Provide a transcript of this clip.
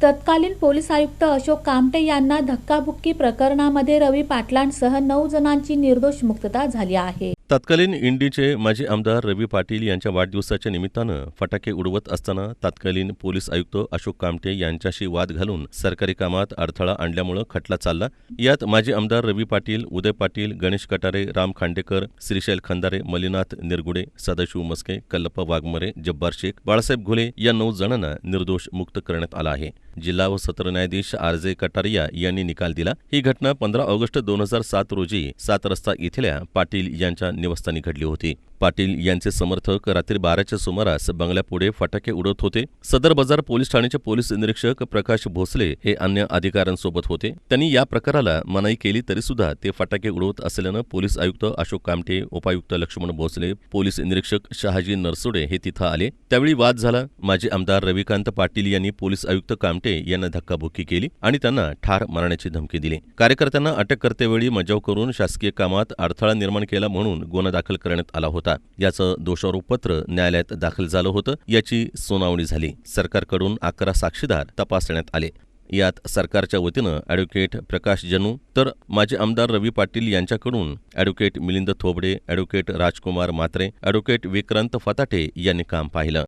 तत्कालीन पोलीस आयुक्त अशोक कामटे यांना धक्काबुक्की प्रकरणामध्ये रवी पाटलांसह 9 जणांची निर्दोष मुक्तता झाली आहे. तत्कालीन इंडीचे माजी आमदार रवी पाटील यांच्या वाढदिवसाच्या निमित्तानं फटाके उडवत असताना तत्कालीन पोलीस आयुक्त अशोक कामटे यांच्याशी वाद घालून सरकारी कामात अडथळा आणल्यामुळे खटला चालला. यात माजी आमदार रवी पाटील, उदय पाटील, गणेश कटारे, राम खांडेकर, श्रीशैल खंदारे, मल्लीनाथ निरगुडे, सदाशिव मस्के, कल्लप्पा वाघमरे, जब्बार शेख, बाळासाहेब घोले या 9 जणांना निर्दोष मुक्त करण्यात आला आहे. जिल्हा व सत्र न्यायाधीश आर.जे. कटारिया यांनी निकाल दिला. ही घटना 15 ऑगस्ट 2007 रोजी 7 रस्ता इथल्या पाटील यांच्या निवासस्थानी घडली होती. पाटील यांचे समर्थक रात्री 12च्या सुमारास बंगल्यापुढे फटाके उडवत होते. सदर बाजार पोलीस ठाण्याचे पोलीस निरीक्षक प्रकाश भोसले हे अन्य अधिकाऱ्यांसोबत होते. त्यांनी या प्रकाराला मनाई केली तरी सुद्धा ते फटाके उडवत असल्यानं पोलीस आयुक्त अशोक कामटे, उपायुक्त लक्ष्मण भोसले, पोलीस निरीक्षक शहाजी नरसुडे हे तिथं आले. त्यावेळी वाद झाला. माजी आमदार रविकांत पाटील यांनी पोलीस आयुक्त कामटे यांना धक्काबुक्की केली आणि त्यांना ठार मारण्याची धमकी दिली. कार्यकर्त्यांना अटक करतेवेळी मजाव करून शासकीय कामात अडथळा निर्माण केला म्हणून गुन्हा दाखल करण्यात आला होता. याचं दोषारोप पत्र न्यायालयात दाखल झालं होतं. याची सुनावणी झाली. सरकारकडून 11 साक्षीदार तपासण्यात आले. यात सरकारच्या वतीनं ॲडव्होकेट प्रकाश जनू तर माजी आमदार रवी पाटील यांच्याकडून ॲडव्होकेट मिलिंद थोबडे, ॲडव्होकेट राजकुमार मात्रे, ॲडव्होकेट विक्रांत फताटे यांनी काम पाहिलं.